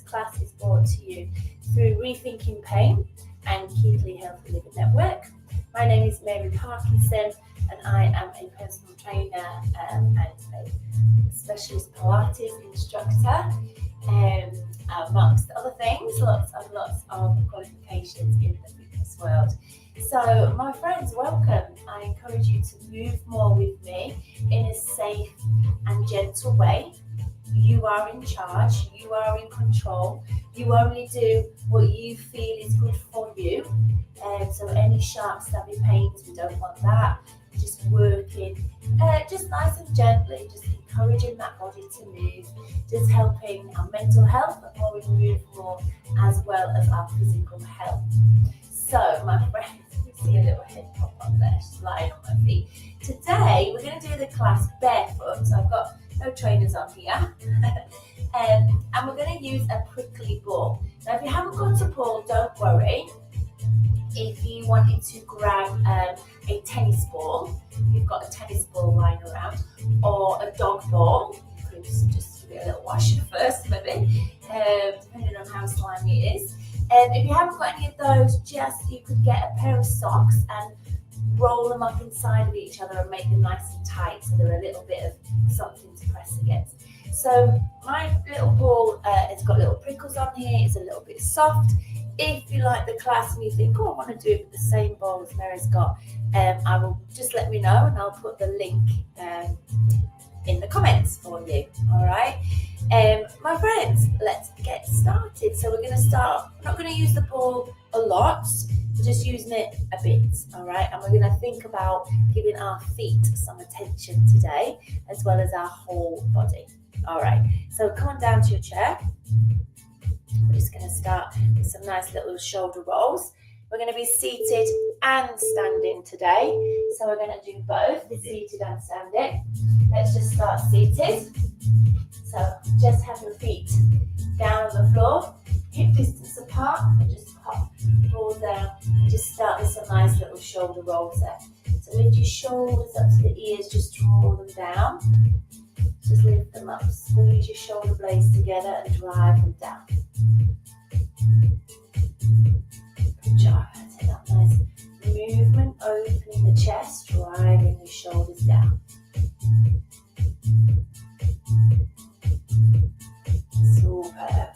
class is brought to you through Rethinking Pain and Keighley Healthy Living Network. My name is Mary Parkinson, and I am a personal trainer and a specialist Pilates instructor, amongst other things, lots of qualifications in the fitness world. So my friends, welcome. I encourage you to move more with me in a safe and gentle way. You are in charge, you are in control, you only do what you feel is good for you. So any sharp stabby pains, we don't want that. Just working, just nice and gently, just encouraging that body to move, just helping our mental health and more we move more, as well as our physical health. So my friends, you see a little head pop up there, she's lying on my feet. Today we're going to do the class barefoot, so I've got no trainers on here. And we're going to use a prickly ball. Now if you haven't got a ball, don't worry. If you wanted to grab a tennis ball, you've got a tennis ball lying around, or a dog ball, you could just give it a little wash first maybe, depending on how slimy it is. If you haven't got any of those, you could get a pair of socks and roll them up inside of each other and make them nice and tight, so they're a little bit of something to press against. So my little ball has got little prickles on here, it's a little bit soft. If you like the class and you think, I want to do it with the same ball as Mary's got, I will just let me know and I'll put the link in the comments for you. All right, my friends, let's get started. So we're going to start. I'm not going to use the ball a lot. We're just using it a bit. All right, and we're going to think about giving our feet some attention today, as well as our whole body. All right, so come on down to your chair. We're just going to start with some nice little shoulder rolls. We're going to be seated and standing today. So we're going to do both, seated and standing. Let's just start seated. So just have your feet down on the floor, hip distance apart, and just pop the ball down and just start with some nice little shoulder rolls there. So lift your shoulders up to the ears, just draw them down. Just lift them up, squeeze your shoulder blades together and drive them down. Good job. Take that nice movement, opening the chest, driving the shoulders down. Superb.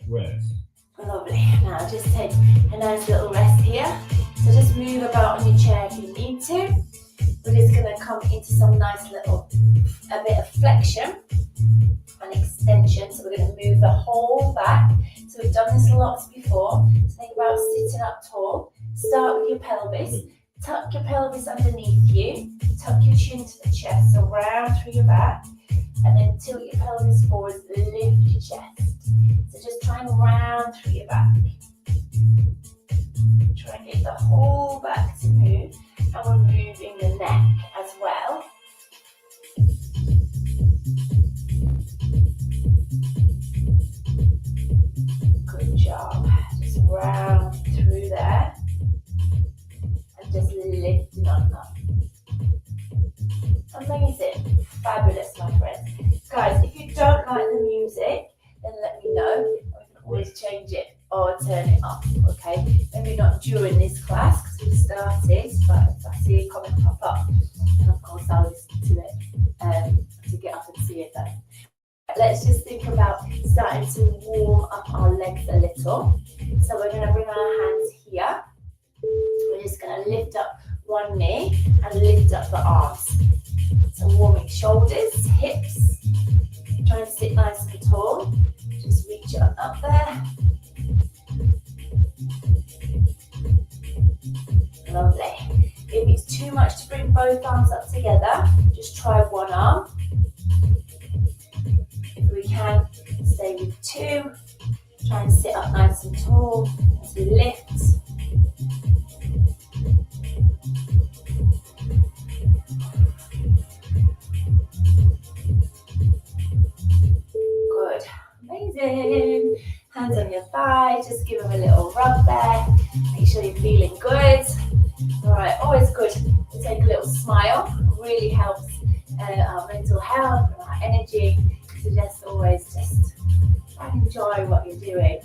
Rest. Lovely. Now just take a nice little rest here. So just move about on your chair if you need to. We're just going to come into some nice little, a bit of flexion and extension. So we're going to move the whole back. So we've done this lots before. So think about sitting up tall. Start with your pelvis. Tuck your pelvis underneath you. Tuck your chin to the chest. So round through your back. And then tilt your pelvis forward. Lift your chest. So just try and round through your back. Try and get the whole back to move. And we're moving the neck as well. Good job. Just round through there. And just lifting on up. Amazing. Fabulous, my friends. Guys, if you don't like the music, then let me know. We can always change it or turn it off, okay? Maybe not during this class because we started, but if I see a comment pop up, and of course I'll listen to it to get up and see it then. Let's just think about starting to warm up our legs a little. So we're going to bring our hands here. We're just going to lift up one knee and lift up the arms. So warming shoulders, hips. Try and sit nice and tall. Just reach it up there. Lovely. If it's too much to bring both arms up together, just try one arm. If we can, stay with two. Try and sit up nice and tall as we lift. Good. Amazing. Hands on your thigh, just give them a little rub there. Make sure you're feeling good. All right, always good to take a little smile. Really helps our mental health and our energy. So just always enjoy what you're doing.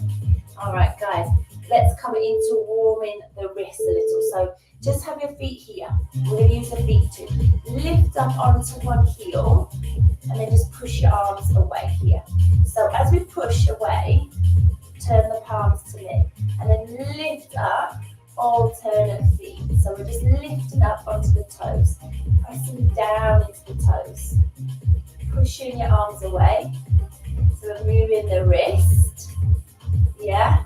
All right, guys, let's come into warming the wrists a little. So just have your feet here. We're going to use the feet to lift up onto one heel and then just push your arms away here. So as we push away, turn the palms to lift and then lift up, alternate feet. So we're just lifting up onto the toes, pressing down into the toes, pushing your arms away. So we're moving the wrist, yeah.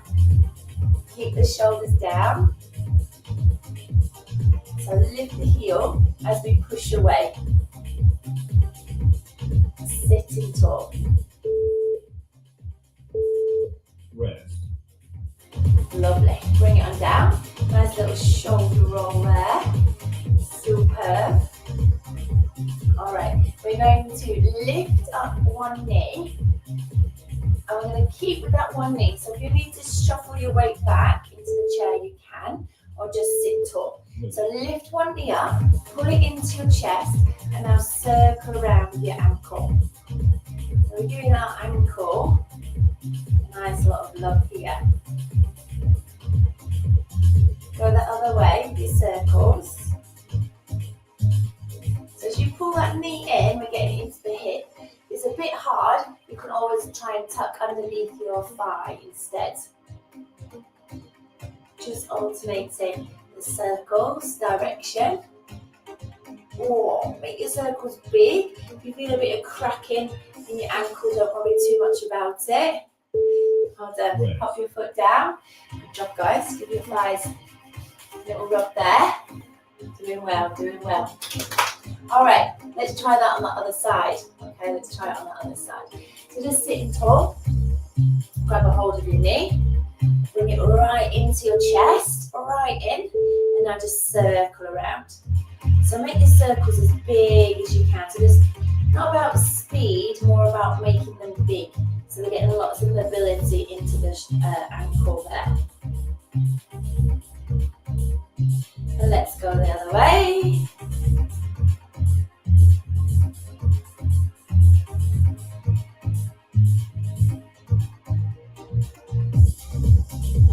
Keep the shoulders down. So lift the heel as we push away. Sitting tall. Rest. Lovely. Bring it on down. Nice little shoulder roll there. Superb. All right. We're going to lift up one knee. And we're going to keep with that one knee. So if you need to shuffle your weight back into the chair, you can. Or just sit tall. So lift one knee up, pull it into your chest, and now circle around with your ankle. So we're doing our ankle. Nice lot of love here. Go the other way with your circles. So as you pull that knee in, we're getting into the hip. It's a bit hard. You can always try and tuck underneath your thigh instead. Just alternating the circles, direction. Oh, make your circles big. If you feel a bit of cracking in your ankle, don't worry too much about it. Hold on, Right. pop your foot down. Good job, guys. Give your thighs a little rub there. Doing well, doing well. All right, let's try that on the other side. Okay, let's try it on the other side. So just sitting tall. Grab a hold of your knee. Bring it right into your chest, right in, and now just circle around. So make the circles as big as you can. So just not about speed, more about making them big. So we're getting lots of mobility into the ankle there. And let's go the other way.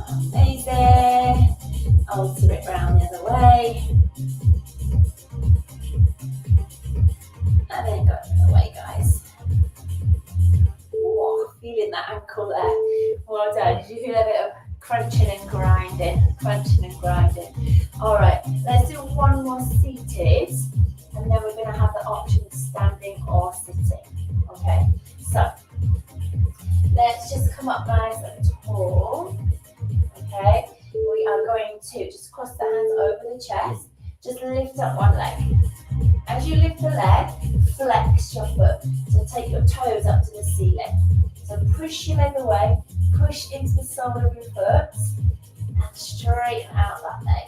Amazing. Alter it round the other way. And then go the other way, guys. Whoa, feeling that ankle there. Well done. Did you feel a bit of crunching and grinding? Crunching and grinding. All right, let's do one more seated. And then we're going to have the option of standing or sitting. Okay, so let's just come up nice and tall. Okay, we are going to just cross the hands over the chest. Just lift up one leg. As you lift the leg, flex your foot. So take your toes up to the ceiling. So push your leg away, push into the sole of your foot, and straighten out that leg.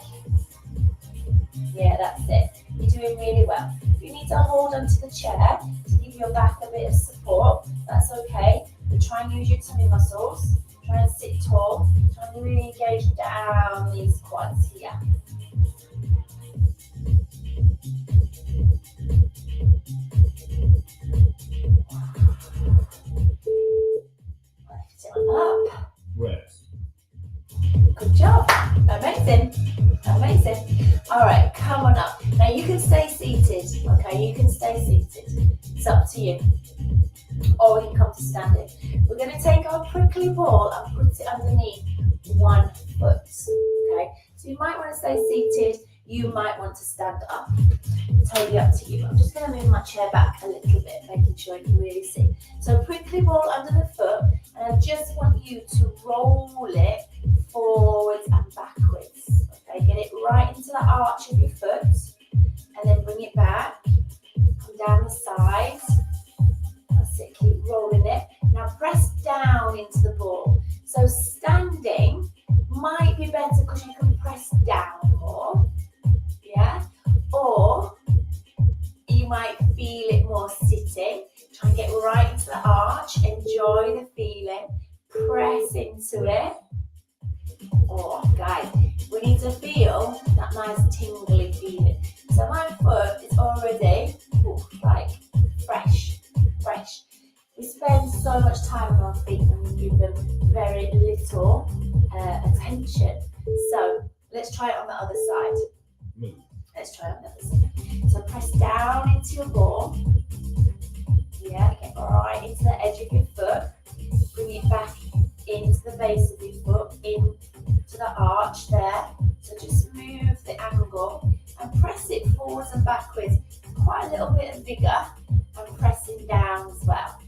Yeah, that's it. You're doing really well. If you need to hold onto the chair to give your back a bit of support, that's okay. But try and use your tummy muscles. Try and sit tall. Try and really engage down these quads here. Lift it on up. Rest. Good job. Amazing. Amazing. All right, come on up. Now you can stay seated. Okay, you can stay seated. It's up to you. Or we can come to standing. We're going to take our prickly ball and put it underneath one foot. Okay, so you might want to stay seated. You might want to stand up. Totally up to you. I'm just going to move my chair back a little bit, making sure you can really see. So prickly ball under the foot, and I just want you to roll it forwards and backwards. Okay, get it right into the arch of your foot, and then bring it back. Come down the sides. That's it. Keep rolling it. Now press down into the ball. So standing might be better because you can press down more. Yeah. Or you might feel it more sitting. Try and get right into the arch. Enjoy the feeling. Press into it. Oh, guys, we need to feel that nice tingly feeling. So my foot is already like fresh. We spend so much time on our feet and we give them very little attention. So let's try it on the other side. Move. Let's try it on the other side. So press down into your ball. Yeah, get right into the edge of your foot. Bring it back into the base of your foot, into the arch there. So just move the angle and press it forwards and backwards. Quite a little bit of vigor and pressing down as well.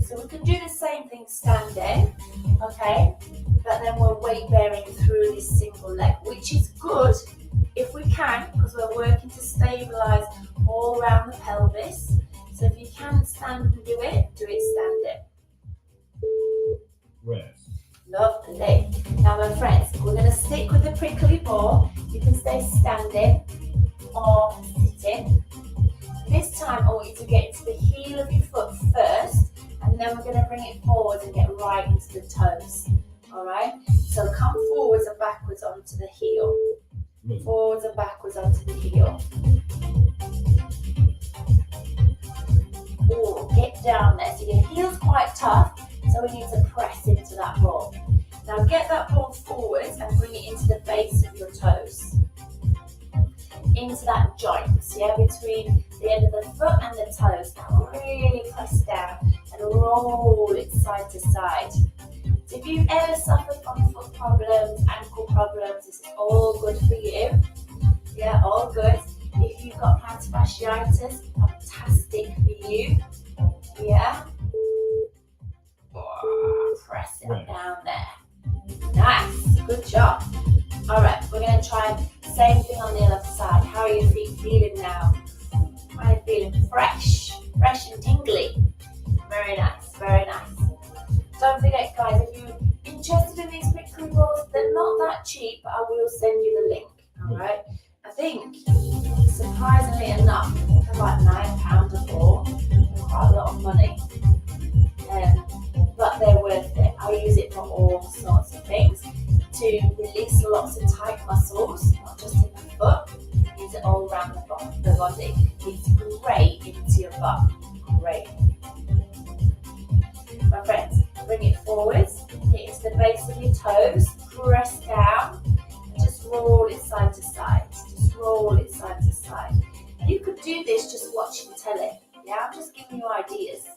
So we can do the same thing standing, okay? But then we're weight bearing through this single leg, which is good if we can, because we're working to stabilize all around the pelvis. So if you can stand and do it standing. Rest. Lovely. Now my friends, we're going to stick with the prickly ball. You can stay standing or sitting. This time I want you to get to the heel of your foot first, and then we're going to bring it forward and get right into the toes. Alright? So come forwards and backwards onto the heel. Move. Forwards and backwards onto the heel. Oh, get down there. So your heel's quite tough, so we need to press into that ball. Now get that ball forwards and bring it into the base of your toes. Into that joint, yeah, between the end of the foot and the toes. Now really press down and roll it side to side. So if you've ever suffered from foot problems, ankle problems, this is all good for you. Yeah, all good. If you've got plantar fasciitis, fantastic for you. Yeah. Press it down there. Nice, good job. All right, we're going to try the same thing on the other side. How are your feet feeling now? Are you feeling fresh and tingly? Very nice, very nice. Don't forget, guys, if you're interested in these prickly balls, they're not that cheap, but I will send you the link. All right. I think, surprisingly enough, they're like £9 a ball. Quite a lot of money. But they're worth it. I use it for all sorts of things. To release lots of tight muscles, not just in the foot, use it all around the body. It's great into your butt. Great. My friends, bring it forwards, get into the base of your toes, press down, and just roll it side to side. Just roll it side to side. You could do this just watching telly. Yeah, I'm just giving you ideas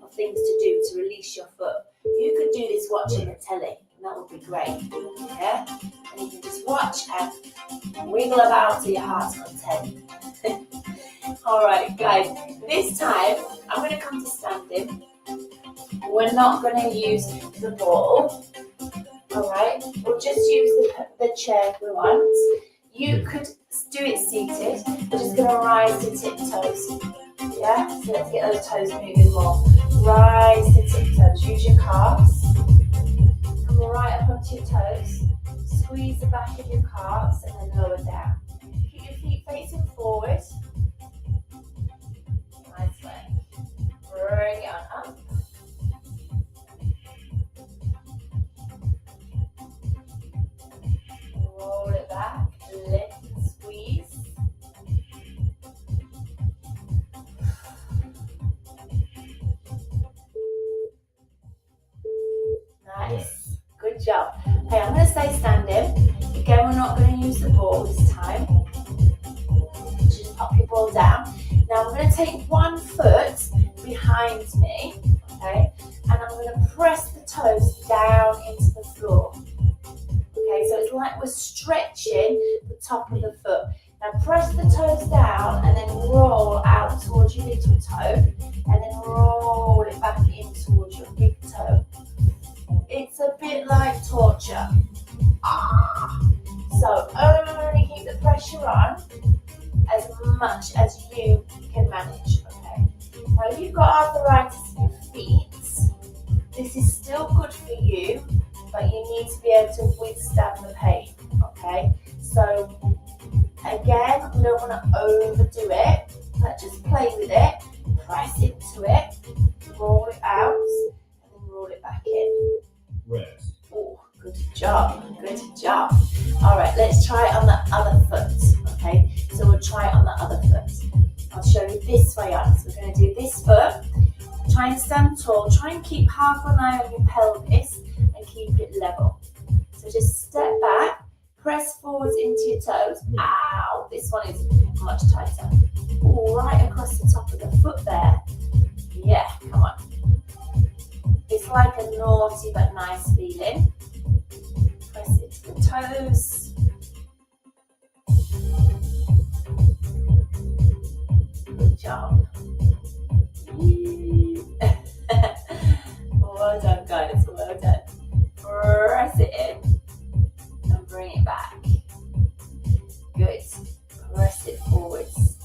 of things to do to release your foot. You could do this watching the telly. That would be great, yeah? And you can just watch and wiggle about to your heart's content. Alright guys, this time I'm going to come to standing. We're not going to use the ball, alright? We'll just use the chair if we want. You could do it seated. We're just going to rise to tiptoes, yeah? So let's get those toes moving more. Rise to tiptoes, use your calves. Right up onto your toes, squeeze the back of your calves and then lower down. Keep your feet facing forward. Nice way. Bring it on up. Roll it back, lift and squeeze. Nice. Good job. Okay, I'm going to stay standing. Again, we're not going to use the ball this time. Just pop your ball down. Now I'm going to take one foot behind me, okay, and I'm going to press the toes down into the floor. Okay, so it's like we're stretching the top of the foot. Now press the toes down and then roll out towards your little toe, and then roll it back in towards your big toe. It's a bit like torture. So only keep the pressure on as much as you can manage, okay? Now if you've got arthritis in your feet, this is still good for you, but you need to be able to withstand the pain, okay? So again, we don't want to overdo it, but just play with it, press into it, roll it out, and then roll it back in. Rest. Oh, good job, good job. All right, let's try it on the other foot, okay? So we'll try it on the other foot. I'll show you this way on. So we're going to do this foot, stand tall. Try and keep half an eye on your pelvis and keep it level. So just step back, press forwards into your toes. Ow, this one is much tighter. Ooh, right across the top of the foot there. Yeah, come on. It's like a naughty but nice feeling. Press it to the toes. Good job. Well done, guys. Well done. Press it in and bring it back. Good. Press it forwards.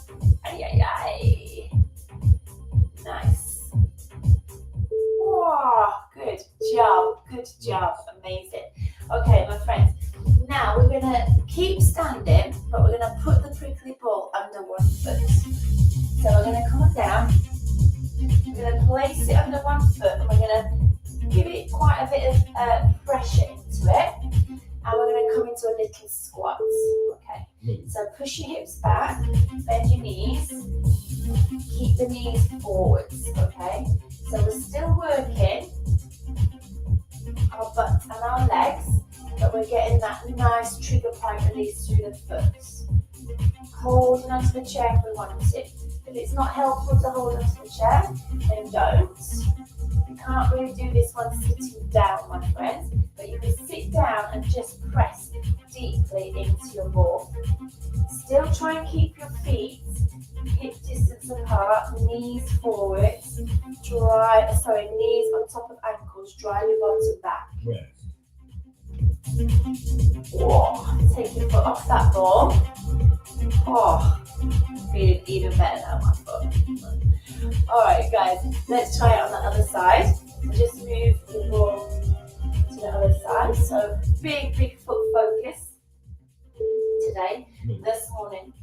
Ay, ay, ay. Nice. Wow, good job. Good job. Amazing. Okay, my friends. Now we're going to keep standing, but we're going to put the prickly ball under one foot. So we're going to come down. We're going to place it under one foot and we're going to give it quite a bit of pressure into it. And we're going to come into a little squat. Okay. So push your hips back, bend your knees, keep the knees forwards. Okay. So we're still working our butt and our legs, but we're getting that nice trigger point release through the foot. Holding onto the chair if we want to. If it's not helpful to hold onto the chair, then don't. You can't really do this one sitting down, my friends, but you can sit down and just press deeply into your ball. Still try and keep your feet hip distance apart, knees forwards, knees on top of ankles, drive your bottom back. Rest. Whoa, take your foot off that ball. Oh, feeling even better now, my foot. Alright guys, let's try it on the other side. So just move the ball to the other side. So big foot focus today, this morning.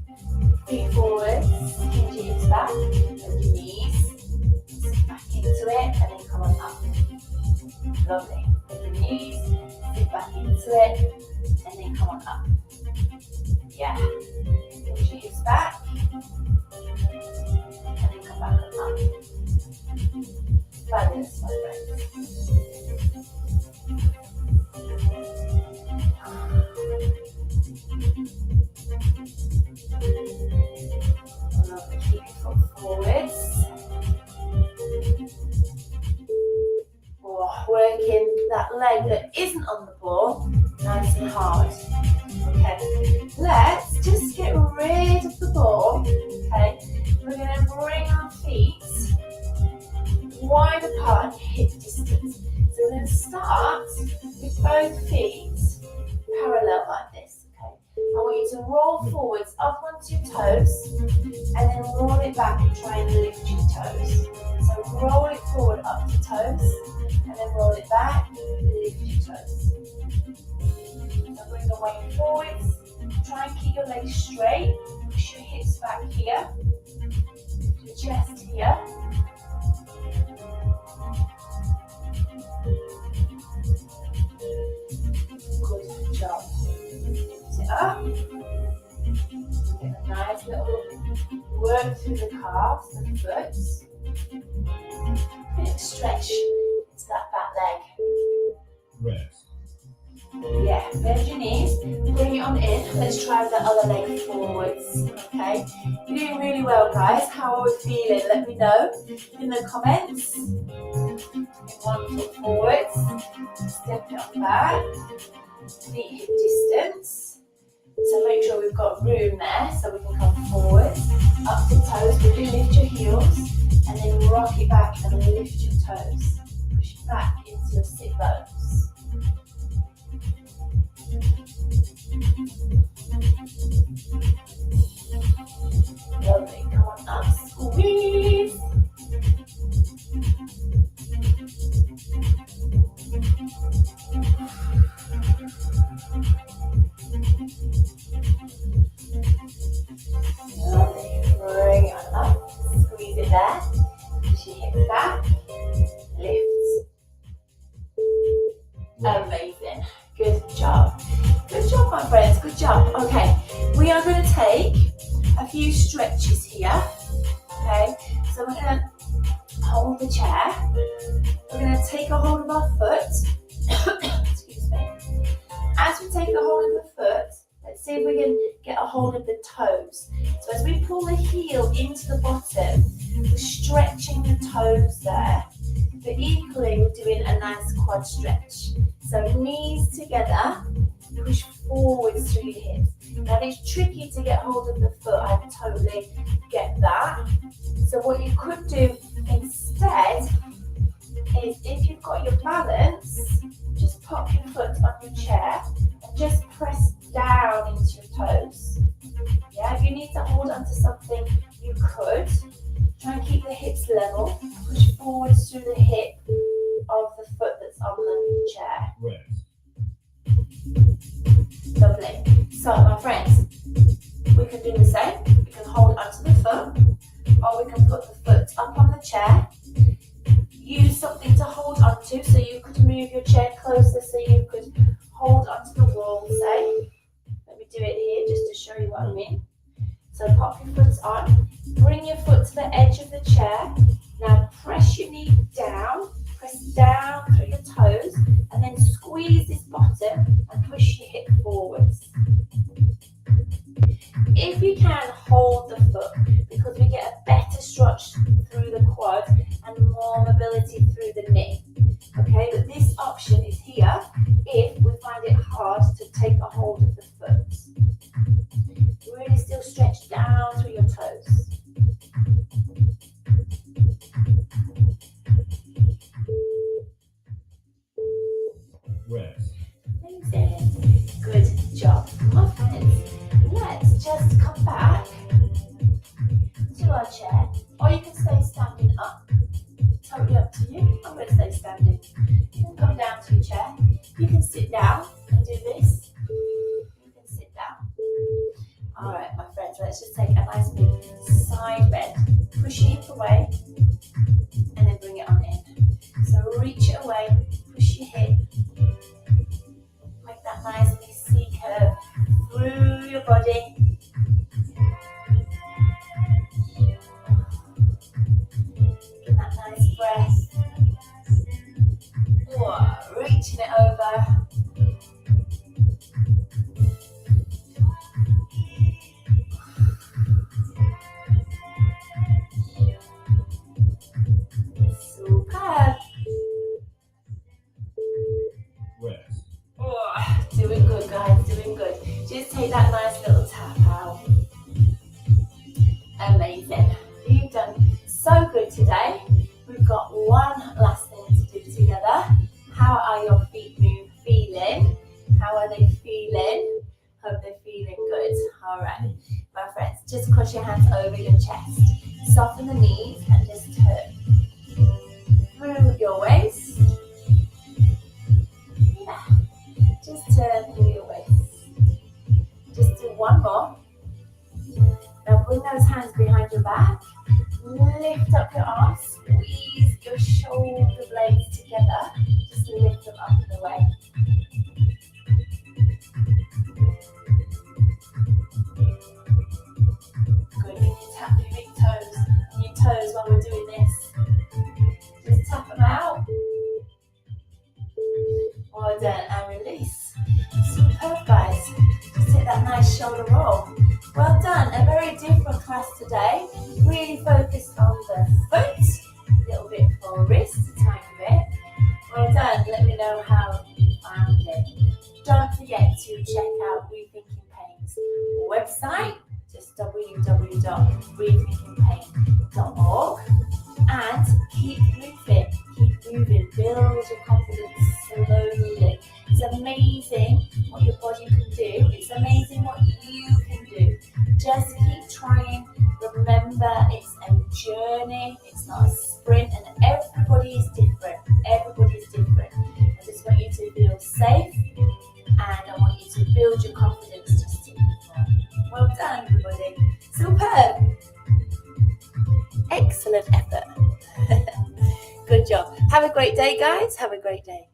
Feet forward, hinge your hips back, and your knees back into it, and then come on up. Lovely. With your knees, sit back into it, and then come on up. Yeah. Hinge your hips back, and then come back on up. Fabulous, my friends. Lovely. Keep your foot forwards. Working that leg that isn't on the ball nice and hard. Okay, let's just get rid of the ball. Okay, we're going to bring our feet wide apart in hip distance. So we're going to start with both feet parallel like this. Okay, I want you to roll forwards up onto your toes and then roll it back and try and lift your toes. So roll it forward up to toes and then roll it back, lift your toes. So bring the weight forwards, try and keep your legs straight, push your hips back here, your chest here. Good job. Sit up. Get a nice little work through the calves and foot. Bit of stretch into that back leg. Rest. Yeah, bend your knees, bring it on in. Let's try the other leg forwards. Okay, you're doing really well, guys. How are we feeling? Let me know in the comments. One foot forwards, step it on back, feet hip distance. So make sure we've got room there so we can come forward, up to toes. Really lift your heels and then rock it back and then lift your toes. Push it back into your sit bones. Lovely, come on up, squeeze. Lovely, bring it on up, squeeze it there, push your hips back, lift. Amazing, good job. Good job, my friends, good job. Okay, we are going to take a few stretches here. Okay, so we're going to hold the chair We're going to take a hold of our foot. Excuse me. As we take a hold of the foot, let's see if we can get a hold of the toes. So as we pull the heel into the bottom, we're stretching the toes there. But equally, we're doing a nice quad stretch. So knees together, push forwards through your hips. Now it's tricky to get hold of the foot, I totally get that. So what you could do instead is, if you've got your balance, just pop your foot on your chair and just press down into your toes. Yeah, if you need to hold onto something, you could. Try and keep the hips level. Push forwards through the hip of the foot that's on the chair. Rest. Lovely. So, my friends, we can do the same. We can hold onto the foot, or we can put the foot up on the chair. Use something to hold onto, so you could move your chair closer so you could hold onto the wall, say. Let me do it here just to show you what I mean. So pop your foot on, bring your foot to the edge of the chair. Now press your knee down, press down through your toes, and then squeeze this bottom and push your hip forwards. If you can, hold the foot, because we get a better stretch through the quad and more mobility through the knee. Okay, but this option is here if we find it hard to take a hold of the foot. Really still stretch down through your toes. Rest. Amazing. Good job. My friends, let's just come back to our chair, or you can stay standing up. Totally up to you. I'm going to stay standing. You can come down to your chair. You can sit down and do this. You can sit down. All right, my friends, let's just take a nice big side bend. Push your hip away and then bring it on in. So reach it away, push your hip. Make that nice big C curve through your body. Get that nice breath. Whoa, reaching it over. Superb. Rest. Oh, doing good, guys, doing good. Just take that nice little tap out. Amazing. You've done so good today. We've got one last thing to do together. How are your feet feeling? How are they feeling? Hope they're feeling good. All right, my friends, just cross your hands over your chest. Soften the knees and just turn through your waist. Yeah, just turn through your waist. Just do one more. Now bring those hands behind your back. Lift up your arms. Squeeze your shoulder blades together. Just lift them up and away. Good. You can tap your big toes and your toes while we're doing this. Just tap them out. Well done, and release. Superb, guys. Just take that nice shoulder roll. Well done. A very different class today. Really focused on the foot. A little bit for wrist, a tiny bit. Well done. Let me know how you found it. Don't forget to check out Rethinking Pain's website. Just www.rethinkingpain.org. And keep moving, build your confidence slowly. It's amazing what your body can do. It's amazing what you can do. Just keep trying. Remember, it's a journey. It's not a sprint, and everybody is different. Everybody is different. I just want you to feel safe, and I want you to build your confidence just to move on. Well done, everybody. Superb. Excellent effort. Good job. Have a great day, guys. Have a great day.